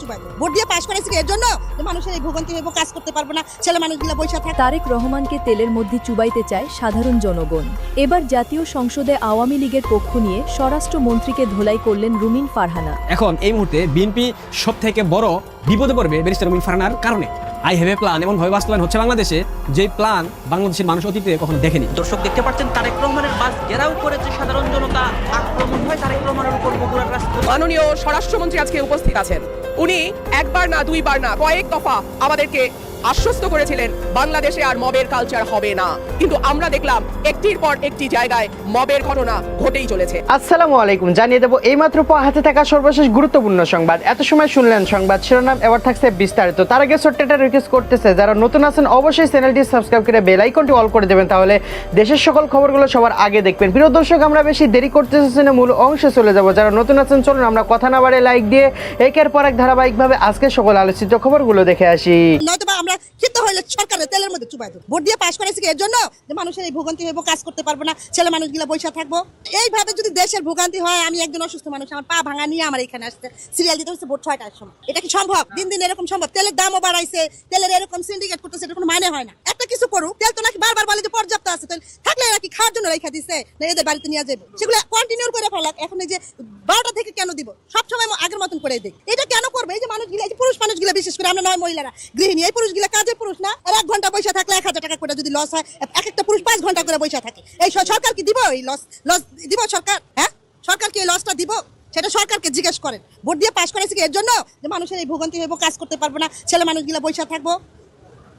চুবাই দেব। Vote দিয়ে পাশ করেছি এর জন্য যে মানুষের এই ভোগান্তি হইব, কাজ করতে পারবো না, ছেলে মানুষগুলো বসে থাকে। তারেক রহমানকে তেলের মধ্যে চুবাইতে চায় সাধারণ জনগণ। এবার জাতীয় সংসদে আওয়ামী লীগের পক্ষ নিয়ে স্বরাষ্ট্রমন্ত্রীকে ধোলাই করলেন রুমিন ফারহানা। এখন এই মুহূর্তে বিএনপি সব থেকে বড় বিপদে পড়বে ব্যারিস্টার রুমিন ফারহানার কারণে। আই হ্যাভ এ প্ল্যান এমন ভাবে বাস্তবায়ন হচ্ছে বাংলাদেশে, যে প্ল্যান বাংলাদেশের মানুষ অতীতে কখনো দেখেনি। দর্শক দেখতে পাচ্ছেন তারেক রহমানের বাস ঘেরাও করেছে সাধারণ জনতা, আক্রমণ হয় তারেক রহমানের উপর বগুড়ার রাস্তায়। মাননীয় স্বরাষ্ট্রমন্ত্রী আজকে উপস্থিত আছেন। উনি একবার না দুইবার না কয়েক দফা আমাদেরকে আশ্বস্ত করেছিলেন বাংলাদেশে আর মবের কালচার হবে না, কিন্তু আমরা দেখলাম একটির পর একটি জায়গায় মবের ঘটনা ঘটেই চলেছে। আসসালামু আলাইকুম, জানিয়ে দেবো এই মাত্র হাতে থাকা সর্বশেষ গুরুত্বপূর্ণ সংবাদ। এত সময় শুনলেন সংবাদ শিরোনাম, এবার থাকছে বিস্তারিত। তার আগে ছোট্ট একটা রিকোয়েস্ট করতেছে, যারা নতুন আছেন অবশ্যই চ্যানেলটি সাবস্ক্রাইব করে বেল আইকনটি অল করে দেবেন, তাহলে দেশের সকল খবরগুলো সবার আগে দেখবেন। প্রিয় দর্শক, আমরা বেশি দেরি করতেছি না, মূল অংশে চলে যাব। যারা নতুন আছেন চলুন আমরা কথা না বাড়ে লাইক দিয়ে একের পর এক ধারাবাহিকভাবে আজকে সকল আলোচিত খবরগুলো দেখে আসি। নয়তোবা আমরা ক্ষিপ্ত হইলে সরকারের তেলের মধ্যে চুবাই দেব। ভোট দিয়ে পাশ করেছি এর জন্য যে মানুষের এই ভোগান্তি হইব, কাজ করতে পারবো না, ছেলে মানুষগুলো বসে থাকবো। এইভাবে যদি দেশের ভোগান্তি হয়, আমি একজন অসুস্থ মানুষ, আমার পা ভাঙা নিয়ে আমার এখানে আসছে, সিরিয়াল দিতে হচ্ছে ভোট 6টার সময়। এটা কি সম্ভব? দিন দিন এরকম সম্ভব? তেলের দামও বাড়াইছে, তেলের এরকম সিন্ডিকেট করতেছে, এটা কোনো মানে হয় না। একটা কিছু করুক, তেল তো নাকি বারবার বলে যে পর্যাপ্ত আছে, তেল থাকলে নাকি খাওয়ার জন্য রেখা দিছে, না এদের বাড়িতে নিয়ে যাবো, সেগুলো কন্টিনিউ করে ফেলাক। এখন এই যে 12টা থেকে কেন দিব? সবসময় আগের মতন করে দিই। এটা কেন করবে? এই যে মানুষগুলো, এই যে পুরুষ মানুষগুলো, বিশেষ করে আমরা নয় মহিলারা গৃহিণী, এই পুরুষগুলো কাজে পুরুষ না, আর 1 ঘন্টা বসে থাকলে 1000 টাকা করে যদি লস হয়, এক একটা পুরুষ 5 ঘন্টা করে বসে থাকে। এই সরকার কি দিব? এই লস দিব সরকার? হ্যাঁ, সরকার কি এই লসটা দিব? সেটা সরকারকে জিজ্ঞেস করেন। ভোট দিয়ে পাশ করেছি এর জন্য যে মানুষের এই ভোগান্তি হইব, কাজ করতে পারবো না, ছেলে মানুষগুলো বসে থাকবো,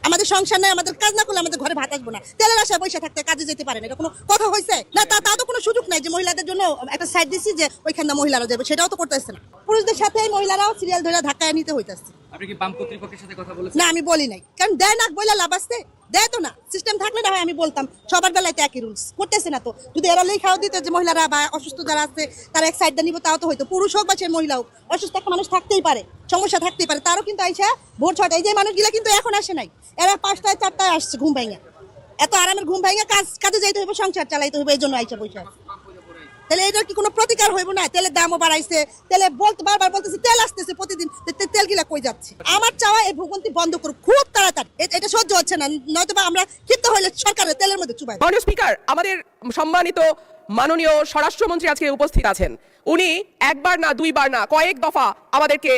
আমাদের সংসার নেই, আমাদের কাজ না করলে আমাদের ঘরে ভাত আসবো না, তেলের আশায় বসে থাকতে কাজে যেতে পারেন, এটা কোনো কথা হয়েছে না? তা তো কোনো সুযোগ নাই যে মহিলাদের জন্য একটা সাইড দিচ্ছি যে ওইখানে মহিলারা যাবে, সেটাও তো করতেছে না। পুরুষদের সাথে এই মহিলারাও সিরিয়াল ধরে ধাক্কায় নিতে হইতেছে। আপনি কি বাম কর্তৃপক্ষের সাথে কথা বলেছেন? না, আমি বলি নাই, কারণ দেয় না বলে লাভ আসছে, দেয় তো না। সিস্টেম থাকলে না হয় আমি বলতাম, সবার বেলায় তো একই রুলস করতেছে না। তো যদি এরা লেখাও দিত যে মহিলারা বা অসুস্থ যারা আছে তারা এক সাইডটা নিব, তাও তো হয়তো। পুরুষ হোক বা সে মহিলা হোক, অসুস্থ একটা মানুষ থাকতেই পারে, সমস্যা থাকতেই পারে, তারও কিন্তু আইসা ভোর 6টায়। এই যে মানুষগুলা কিন্তু এখন আসে নাই, এরা 5টায় 4টায় আসছে ঘুম ভাঙা, এত আরামের ঘুম ভাঙা কাজে যাইতে হইব, সংসার চালাইতে হইব, এই জন্য আইসা বসে আছে। তাহলে এটার কি কোনো প্রতিকার হইব না? তেলের দামও বাড়াইছে, তেলে বারবার বলতেছে তেল আসতেছে প্রতিদিন, তেলগুলা কই যাচ্ছে? আমার চাওয়া এই ভোগান্তি বন্ধ করুক খুব তাড়াতাড়ি, এটা সহ্য হচ্ছে না। নয়তোবা আমরা ক্ষিপ্ত হইলে সরকারের তেলের মধ্যে চুবাই। মাননীয় স্পিকার, আমাদের সম্মানিত মাননীয় স্বরাষ্ট্রমন্ত্রী আজকে উপস্থিত আছেন। উনি একবার না দুইবার না কয়েক দফা আমাদেরকে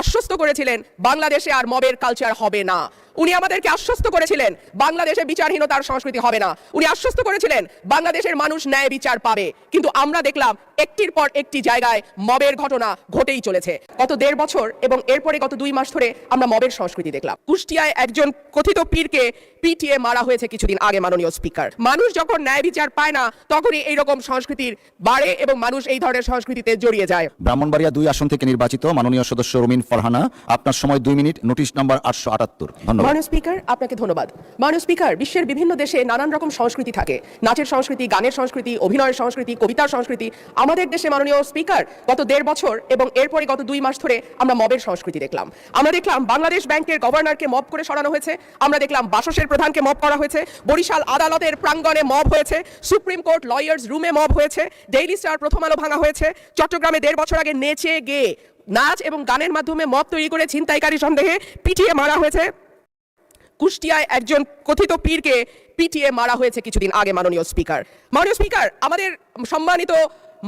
আশ্বস্ত করেছিলেন বাংলাদেশে আর মবের কালচার হবে না। উনি আমাদেরকে আশ্বস্ত করেছিলেন বাংলাদেশে বিচারহীনতার সংস্কৃতি হবে না। উনি আশ্বস্ত করেছিলেন বাংলাদেশের মানুষ ন্যায় বিচার পাবে, কিন্তু আমরা দেখলাম একটির পর একটি জায়গায় মবের ঘটনা ঘটেই চলেছে। গত 1.5 বছর এবং এরপরে গত 2 মাস ধরে আমরা মবের সংস্কৃতি দেখলাম। কুষ্টিয়ায় একজন কথিত পীরকে পিটিয়ে মারা হয়েছে কিছুদিন আগে। মাননীয় স্পিকার, মানুষ যখন ন্যায় বিচার পায় না তখনই এইরকম সংস্কৃতির বাড়ে এবং মানুষ এই ধরনের সংস্কৃতিতে জড়িয়ে যায়। ব্রাহ্মণবাড়িয়া 2 আসন থেকে নির্বাচিত মাননীয় সদস্য রুমিন ফারহানা, আপনার সময় 2 মিনিট। Notice number 878। ধন্যবাদ। মাননীয় স্পিকার, আপনাকে ধন্যবাদ। মাননীয় স্পিকার, বিশ্বের বিভিন্ন দেশে নানান রকম সংস্কৃতি থাকে, নাচের সংস্কৃতি, গানের সংস্কৃতি, অভিনয়ের সংস্কৃতি, কবিতার সংস্কৃতি। আমাদের দেশে মাননীয় স্পিকার গত 1.5 বছর এবং এরপরে গত 2 মাস ধরে আমরা মবের সংস্কৃতি দেখলাম। আমরা দেখলাম বাংলাদেশ ব্যাংকের গভর্নরকে মব করে সরানো হয়েছে, আমরা দেখলাম বাসসের প্রধানকে মব করা হয়েছে, বরিশাল আদালতের প্রাঙ্গণে মব হয়েছে, সুপ্রিম কোর্ট লয়ার্স রুমে মব হয়েছে, ডেইলি স্টার, প্রথম আলো ভাঙা হয়েছে, চট্টগ্রামে 1.5 বছর আগে নেচে গেয়ে নাচ এবং গানের মাধ্যমে মব তৈরি করে ছিনতাইকারী সন্দেহে পিটিয়ে মারা হয়েছে, কুষ্টিয়ায় একজন কথিত পীরকে পিটিয়ে মারা হয়েছে কিছুদিন আগে। মাননীয় স্পিকার, আমাদের সম্মানিত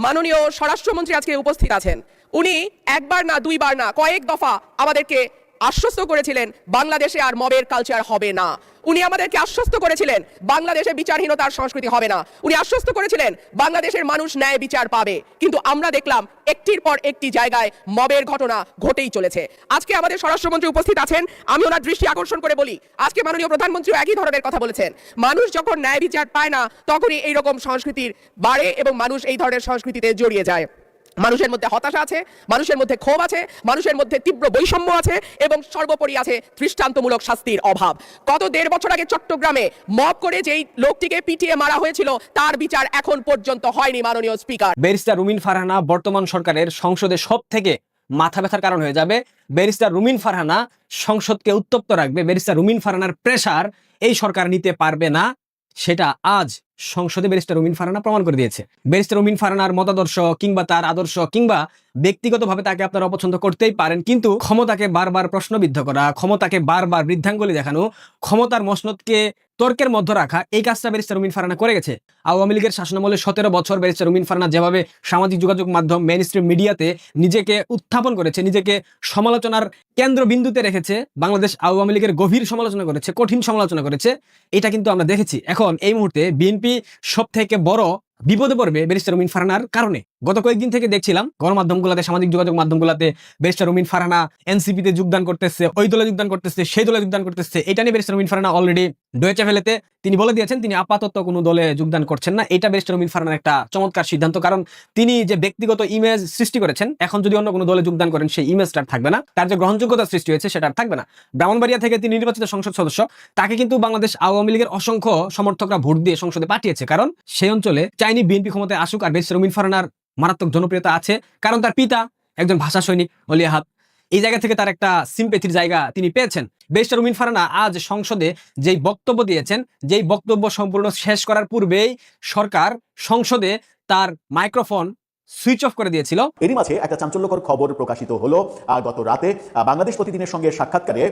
মাননীয় স্বরাষ্ট্রমন্ত্রী আজকে উপস্থিত আছেন। উনি একবার না দুইবার না কয়েক দফা আমাদেরকে আশ্বস্ত করেছিলেন বাংলাদেশে আর মবের কালচার হবে না। উনি আমাদেরকে আশ্বস্ত করেছিলেন বাংলাদেশে বিচারহীনতার সংস্কৃতি হবে না। উনি আশ্বস্ত করেছিলেন বাংলাদেশের মানুষ ন্যায় বিচার পাবে, কিন্তু আমরা দেখলাম একটির পর একটি জায়গায় মবের ঘটনা ঘটেই চলেছে। আজকে আমাদের স্বরাষ্ট্রমন্ত্রী উপস্থিত আছেন, আমি ওনার দৃষ্টি আকর্ষণ করে বলি, আজকে মাননীয় প্রধানমন্ত্রীও একই ধরনের কথা বলেছেন। মানুষ যখন ন্যায় বিচার পায় না তখনই এইরকম সংস্কৃতির বাড়ে এবং মানুষ এই ধরনের সংস্কৃতিতে জড়িয়ে যায়। মানুষের মধ্যে হতাশা আছে, মানুষের মধ্যে ক্ষোভ আছে, মানুষের মধ্যে তীব্র বৈষম্য আছে এবং সর্বোপরি আছে দৃষ্টান্তমূলক শাস্তির অভাব। গত 1.5 বছর আগে চট্টগ্রামে মব করে যেই লোকটিকে পিটিয়ে মারা হয়েছিল তার বিচার এখন পর্যন্ত হয়নি। মাননীয় স্পিকার, ব্যারিস্টার রুমিন ফারহানা বর্তমান সরকারের সংসদে সব থেকে মাথা ব্যথার কারণ হয়ে যাবে। ব্যারিস্টার রুমিন ফারহানা সংসদকে উত্তপ্ত রাখবে। ব্যারিস্টার রুমিন ফারহানার প্রেসার এই সরকার নিতে পারবে না, সেটা আজ সংসদে ব্যারিস্টার রুমিন ফারহানা প্রমাণ করে দিয়েছে। ব্যারিস্টার রুমিন ফারহানার মতাদর্শ কিংবা তার আদর্শ কিংবা ব্যক্তিগতভাবে তাকে আপনারা অপছন্দ করতেই পারেন, কিন্তু ক্ষমতাকে বারবার প্রশ্নবিদ্ধ করা, ক্ষমতাকে বারবার বৃদ্ধাঙ্গুলি দেখানো, ক্ষমতার মসনদকে তর্কের মধ্যে রাখা, এই কাজটা ব্যারিস্টার রুমিন ফারহানা করে গেছে। আওয়ামী লীগের শাসনামলে 17 বছর ব্যারিস্টার রুমিন ফারহানা যেভাবে সামাজিক যোগাযোগ মাধ্যম মেইনস্ট্রিম মিডিয়াতে নিজেকে উত্থাপন করেছে, নিজেকে সমালোচনার কেন্দ্রবিন্দুতে রেখেছে, বাংলাদেশ আওয়ামী লীগের গভীর সমালোচনা করেছে, কঠিন সমালোচনা করেছে, এটা কিন্তু আমরা দেখেছি। এখন এই মুহূর্তে বিএনপি সব থেকে বড় বিপদে পড়বে ব্যারিস্টার রুমিন ফারহানার কারণে। গত কয়েকদিন থেকে দেখছিলাম গণমাধ্যমগুলোতে, সামাজিক যোগাযোগ মাধ্যমগুলোতে ব্যারিস্টার রুমিন ফারহানা এনসিপিতে যোগদান করতেছে, ওই দলে যোগদান করতেছে, সেই দলে যোগদান করতেছে। এটা নিয়ে ব্যারিস্টার রুমিন ফারহানা অলরেডি ডয়েচে ভেলেতে তিনি বলে দিয়েছেন তিনি আপাতত কোনো দলে যোগদান করছেন না। এটা ব্যারিস্টার রুমিন ফারহানার একটা চমৎকার সিদ্ধান্ত, কারণ তিনি যে ব্যক্তিগত ইমেজ সৃষ্টি করেছেন, এখন যদি অন্য কোনো দলে যোগদান করেন সেই ইমেজটা থাকবে না, তার যে গ্রহণযোগ্যতা সৃষ্টি হয়েছে সেটা থাকবে না। ব্রাহ্মণবাড়িয়া থেকে তিনি নির্বাচিত সংসদ সদস্য, তাকে কিন্তু বাংলাদেশ আওয়ামী লীগের অসংখ্য সমর্থকরা ভোট দিয়ে সংসদে পাঠিয়েছে, কারণ সেই অঞ্চলে চাইনি বিএনপি ক্ষমতায় আসুক। আর ব্যারিস্টার রুমিন ফারহানার মারাত্মক জনপ্রিয়তা আছে, কারণ তার পিতা একজন ভাষা সৈনিক অলি আহাদ। এই জায়গা থেকে তার একটা সিম্পেথির জায়গা তিনি পেয়েছেন। ব্যারিস্টার রুমিন ফারহানা আজ সংসদে যেই বক্তব্য দিয়েছেন, যেই বক্তব্য সম্পূর্ণ শেষ করার পূর্বেই সরকার সংসদে তার মাইক্রোফোন সুইচ অফ করে দিয়েছিল। এরই মাঝে একটা চাঞ্চল্যকর খবর প্রকাশিত হলো গত রাতে। বাংলাদেশ প্রতিদিনের সঙ্গে সাক্ষাৎকারে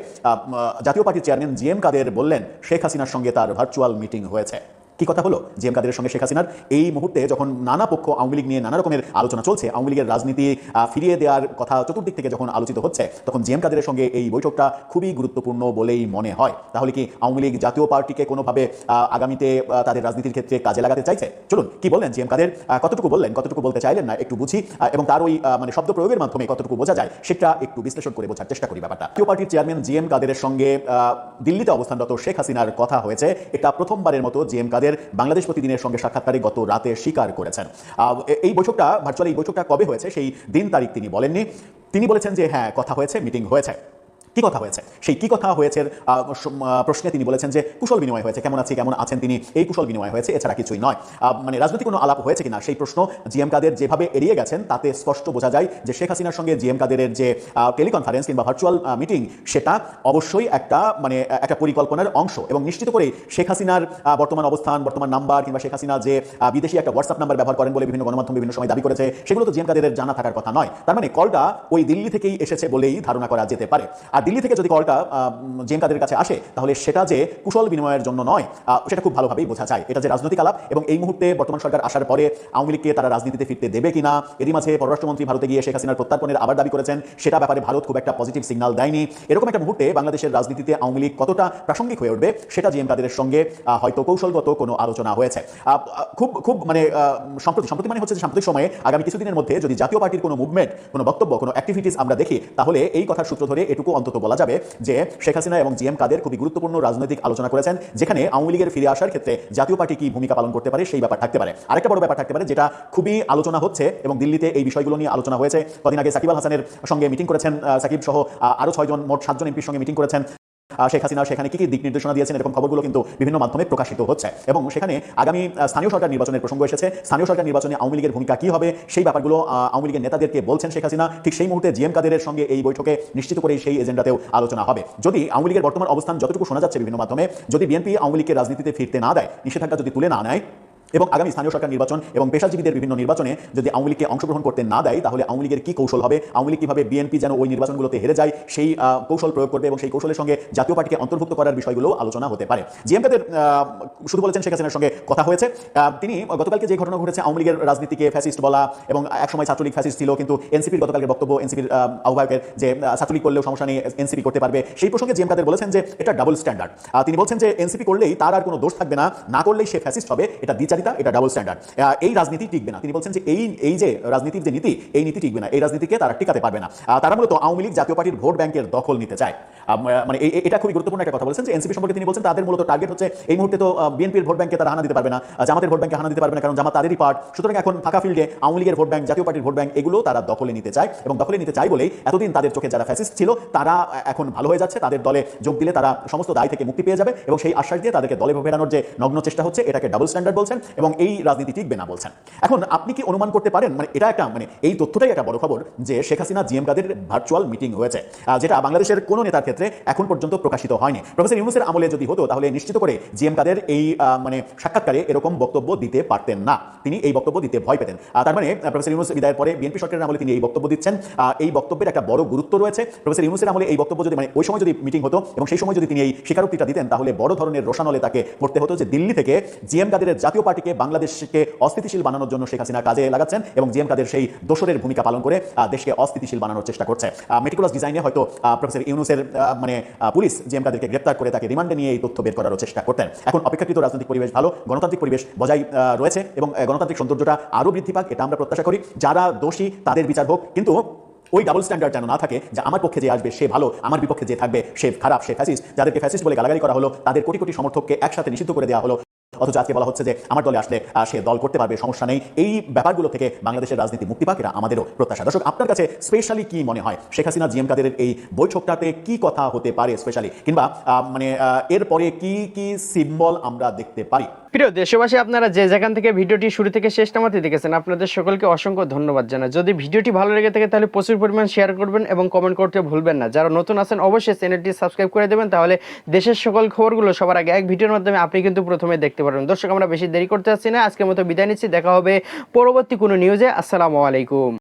জাতীয় পার্টির চেয়ারম্যান জিএম কাদের বললেন শেখ হাসিনার সঙ্গে তার ভার্চুয়াল মিটিং হয়েছে। কি কথা হলো জিএম কাদের সঙ্গে শেখ হাসিনার? এই মুহূর্তে যখন নানা পক্ষ আওয়ামী লীগ নিয়ে নানা রকমের আলোচনা চলছে, আওয়ামী লীগের রাজনীতি ফিরিয়ে দেওয়ার কথা চতুর্দিক থেকে যখন আলোচিত হচ্ছে, তখন জিএম কাদের সঙ্গে এই বৈঠকটা খুবই গুরুত্বপূর্ণ বলেই মনে হয়। তাহলে কি আওয়ামী লীগ জাতীয় পার্টিকে কোনোভাবে আগামীতে তাদের রাজনীতির ক্ষেত্রে কাজে লাগাতে চাইছে? চলুন কি বললেন জিএম কাদের, কতটুকু বললেন, কতটুকু বলতে চাইলেন না একটু বুঝি, এবং তার ওই মানে শব্দ প্রয়োগের মাধ্যমে কতটুকু বোঝা যায় সেটা একটু বিশ্লেষণ করে বোঝার চেষ্টা করি ব্যাপারটা। জাতীয় পার্টির চেয়ারম্যান জিএম কাদের সঙ্গে দিল্লিতে অবস্থানরত শেখ হাসিনার কথা হয়েছে, এটা প্রথমবারের মতো জিএম কাদের বাংলাদেশ প্রতিদিনের সঙ্গে সাক্ষাৎকারে গত রাতে স্বীকার করেছেন। এই বৈঠকটা ভার্চুয়ালি এই বৈঠকটা কবে হয়েছে সেই দিন তারিখ তিনি বলেননি। তিনি বলেছেন যে হ্যাঁ কথা হয়েছে, মিটিং হয়েছে। কি কথা হয়েছে? সেই কি কথা হয়েছে প্রশ্নে তিনি বলেছেন যে কুশল বিনিময় হয়েছে, কেমন আছে কেমন আছেন তিনি, এই কুশল বিনিময় হয়েছে, এছাড়া কিছুই নয়। মানে রাজনৈতিক কোনো আলাপ হয়েছে কিনা সেই প্রশ্ন জিএম কাদের যেভাবে এড়িয়ে গেছেন তাতে স্পষ্ট বোঝা যায় যে শেখ হাসিনার সঙ্গে জিএম কাদেরের যে টেলিকনফারেন্স কিংবা ভার্চুয়াল মিটিং সেটা অবশ্যই একটা মানে একটা পরিকল্পনার অংশ, এবং নিশ্চিত করেই শেখ হাসিনার বর্তমান অবস্থান, বর্তমান নাম্বার কিংবা শেখ হাসিনা যে বিদেশি একটা হোয়াটসঅ্যাপ নাম্বার ব্যবহার করেন বলে বিভিন্ন গণমাধ্যম বিভিন্ন সময় দাবি করেছে, সেগুলো তো জিএম কাদেরের জানা থাকার কথা নয়। তার মানে কলটা ওই দিল্লি থেকেই এসেছে বলেই ধারণা করা যেতে পারে। আর দিল্লি থেকে যদি কলটা জিএম কাদের কাছে আসে তাহলে সেটা যে কুশল বিনিময়ের জন্য নয়, সেটা খুব ভালোভাবেই বোঝা যায়। এটা যে রাজনৈতিক আলাপ, এবং এই মুহূর্তে বর্তমান সরকার আসার পরে আওয়ামী লীগকে তারা রাজনীতিতে ফিরতে দেবে কিনা, এরই মাঝে পররাষ্ট্রমন্ত্রী ভারতে গিয়ে শেখ হাসিনার প্রত্যার্পণের আবার দাবি করেছেন, সেটা ব্যাপারে ভারত খুব একটা পজিটিভ সিগন্যাল দেয়নি। এরকম একটা মুহূর্তে বাংলাদেশের রাজনীতিতে আওয়ামী লীগ কতটা প্রাসঙ্গিক হয়ে উঠবে সেটা জিএম কাদের সঙ্গে হয়তো কৌশলগত কোনো আলোচনা হয়েছে। খুব খুব মানে সম্প্রতি মানে হচ্ছে যে সাম্প্রতিক সময়ে আগামী কিছুদিনের মধ্যে যদি জাতীয় পার্টির কোনো মুভমেন্ট, কোনো বক্তব্য, কোনো অ্যাক্টিভিটিস আমরা দেখি, তাহলে এই কথার সূত্র ধরে এটুকু অন্তত বলা যাবে যে শেখ হাসিনা এবং জিএম কাদের খুবই গুরুত্বপূর্ণ রাজনৈতিক আলোচনা করেছেন, যেখানে আওয়ামী লীগের ফিরে আসার ক্ষেত্রে জাতীয় পার্টি কি ভূমিকা পালন করতে পারে সেই ব্যাপার থাকতে পারে। আরেকটা বড় ব্যাপার থাকতে পারে যেটা খুবই আলোচনা হচ্ছে এবং দিল্লিতে এই বিষয়গুলো নিয়ে আলোচনা হয়েছে। কদিন আগে সাকিব আল হাসানের সঙ্গে মিটিং করেছেন, সাকিব সহ আরো 6 জন, মোট 7 জন এমপির সঙ্গে মিটিং করেছেন শেখ হাসিনা। সেখানে কি কি দিক নির্দেশনা দিয়েছেন এরকম খবরগুলো কিন্তু বিভিন্ন মাধ্যমে প্রকাশিত হচ্ছে, এবং সেখানে আগামী স্থানীয় সরকার নির্বাচনের প্রসঙ্গ এসেছে। স্থানীয় সরকার নির্বাচনে আওয়ামী লীগের ভূমিকা কি হবে সেই ব্যাপারগুলো আওয়ামী লীগের নেতাদেরকে বলছেন শেখ হাসিনা। ঠিক সেই মুহূর্তে জিএম কাদেরের সঙ্গে এই বৈঠকে নিশ্চিত করে সেই এজেন্ডাতেও আলোচনা হবে। যদি আওয়ামী লীগের বর্তমান অবস্থান যতটুকু শোনা যাচ্ছে বিভিন্ন মাধ্যমে, যদি বিএনপি আওয়ামী লীগকে রাজনীতিতে ফিরতে না দেয়, নিষেধাজ্ঞা যদি তুলে না নেয়, এবং আগামী স্থানীয় সরকার নির্বাচন এবং পেশাজীবীদের বিভিন্ন নির্বাচনে যদি আওয়ামী লীগকে অংশগ্রহণ করতে না দেয়, তাহলে আওয়ামী লীগের কি কৌশল হবে, আওয়ামী লীগ কিভাবে বিএনপি যেন ওই নির্বাচনগুলোতে হেরে যায় সেই কৌশল প্রয়োগ করবে, এবং সেই কৌশলের সঙ্গে জাতীয় পার্টিকে অন্তর্ভুক্ত করার বিষয়গুলো আলোচনা হতে পারে। জিএম কাদের শুধু বলেছেন শেখ হাসিনার সঙ্গে কথা হয়েছে। তিনি গতকালকে যে ঘটনা ঘটেছে, আওয়ামী লীগের রাজনীতিকে ফ্যাসিস্ট বলা, এবং একসময় ছাত্রলীগ ফ্যাসিস্ট ছিল, কিন্তু এনসিপির গতকালের বক্তব্য, এনসিপির আহ্বায়কের যে ছাত্রলীগ করলেও সমস্যা নেই, এনসিপি করতে পারবে, সেই প্রসঙ্গে জিএম কাদের বলেছেন যে এটা ডাবল স্ট্যান্ডার্ড। তিনি বলছেন যে এনসিপি করলেই তার আর কোনো দোষ থাকবে না, না করলেই সে ফ্যাসিস্ট হবে, এটা দ্বিচারিতা, এটা ডাবল স্ট্যান্ডার্ড, এই রাজনীতি টিকবে না। তিনি বলছেন যে এই যে রাজনীতির যে নীতি, এই নীতি টিকবে না, এই রাজনীতিকে তারা টিকাতে পারবে না। তারা মূলত আওয়ামী লীগ জাতীয় পার্টির ভোট ব্যাংকের দখল নিতে চায়। মানে এটা খুবই গুরুত্বপূর্ণ একটা কথা বলেছেন যে এনসিপি সম্পর্কে তিনি বলছেন তাদের মূলত টার্গেট হচ্ছে এই মুহূর্তে তো বিএনপির ভোট ব্যাংকে তারা হানা দিতে পারবে না, জামাতের ভোট ব্যাংকে হানা দিতে পারবে না, কারণ জামাত তাদেরই পার্ট। সুতরাং এখন ফাঁকা ফিল্ডে আওয়ামী লীগের ভোট ব্যাংক, জাতীয় পার্টির ভোট ব্যাংক, এগুলো তারা দখলে নিতে চায়, এবং দখলে নিতে চায় বলেই এতদিন তাদের চোখে যারা ফ্যাসিস্ট ছিল তারা এখন ভালো হয়ে যাচ্ছে, তাদের দলে যোগ দিলে তারা সমস্ত দায় থেকে মুক্তি পেয়ে যাবে, এবং সেই আশ্বাস দিয়ে তাদেরকে দলে ফেরানোর যে নগ্ন চেষ্টা হচ্ছে এটাকে ডাবল স্ট্যান্ডার্ড বলছেন। এবং এই রাজনীতি টিকবে না বলছেন। এখন আপনি কি অনুমান করতে পারেন, মানে এটা একটা এই তথ্যটাই একটা বড় খবর যে শেখ হাসিনা জিএম কাদের ভার্চুয়াল মিটিং হয়েছে, যেটা বাংলাদেশের কোনো নেতার ক্ষেত্রে এখন পর্যন্ত প্রকাশিত হয়নি। প্রফেসর ইউনূসের আমলে যদি হতো তাহলে নিশ্চিত করে জিএম কাদের এই সাক্ষাৎকারে এরকম বক্তব্য দিতে পারতেন না, তিনি এই বক্তব্য দিতে ভয় পেতেন। তার মানে প্রফেসর ইউনূস বিদায়ের পরে বিএনপি সরকারের আমলে তিনি এই বক্তব্য দিচ্ছেন, এই বক্তব্যের একটা বড় গুরুত্ব রয়েছে। প্রফেসর ইউনূসের আমলে এই বক্তব্য যদি ওই সময় যদি মিটিং হতো এবং সেই সময় যদি তিনি এই স্বীকারোক্তিটা দিতেন তাহলে বড় ধরনের রোশানলে তাকে পড়তে হতো যে দিল্লি থেকে জিএম কাদের জাতীয় পার্টিকে বাংলাদেশকে অস্থিতিশীল বানানোর জন্য শেখ হাসিনা কাজে লাগাচ্ছেন এবং জিএম কাদের সেই দোসরের ভূমিকা পালন করে দেশকে অস্থিতিশীল বানানোর চেষ্টা করছে। মেটিকুলাস ডিজাইনে হয়তো প্রফেসর ইউনূসের পুলিশ জিএম কাদেরকে গ্রেপ্তার করে তাকে রিমান্ডে নিয়ে এই তথ্য বের করার চেষ্টা করতেন। এখন অপেক্ষাকৃত রাজনৈতিক পরিবেশ ভালো, গণতান্ত্রিক পরিবেশ বজায় রয়েছে এবং গণতান্ত্রিক সৌন্দর্যটা আরও বৃদ্ধি পাক, এটা আমরা প্রত্যাশা করি। যারা দোষী তাদের বিচার হোক, কিন্তু ওই ডাবল স্ট্যান্ডার্ড যেন না থাকে যে আমার পক্ষে যে আসবে সে ভালো, আমার বিপক্ষে যে থাকবে সে খারাপ, সে ফ্যাসিস্ট। যাদেরকে ফ্যাসিস্ট বলে গালাগালি করা হলো তাদের কোটি কোটি সমর্থককে একসাথে নিষিদ্ধ করে দেওয়া হলো, অথচ আজকে বলা হচ্ছে যে আমার দলে আসলে সে দল করতে পারবে, সমস্যা নেই। এই ব্যাপারগুলো থেকে বাংলাদেশের রাজনীতি মুক্তি পাক, এটা আমাদেরও প্রত্যাশা। দর্শক, আপনার কাছে স্পেশালি কি মনে হয় শেখ হাসিনা জিএম কাদের এই বৈঠকটাতে কি কথা হতে পারে স্পেশালি, কিংবা এরপরে কি কি সিম্বল আমরা দেখতে পারি? প্রিয় দেশবাসী, আপনারা যে যেখান থেকে ভিডিওটি শুরু থেকে শেষ নামাতে দেখেছেন আপনাদের সকলকে অসংখ্য ধন্যবাদ জানাই। যদি ভিডিওটি ভালো লেগে থাকে তাহলে প্রচুর পরিমাণ শেয়ার করবেন এবং কমেন্ট করতে ভুলবেন না। যারা নতুন আছেন অবশ্যই চ্যানেলটি সাবস্ক্রাইব করে দেবেন, তাহলে দেশের সকল খবরগুলো সবার আগে এক ভিডিওর মাধ্যমে আপনি কিন্তু প্রথমে দেখতে পারবেন। দর্শক, আমরা বেশি দেরি করতে যাচ্ছি না, আজকের মতো বিদায় নিচ্ছি। দেখা হবে পরবর্তী কোনো নিউজে। আসসালামু আলাইকুম।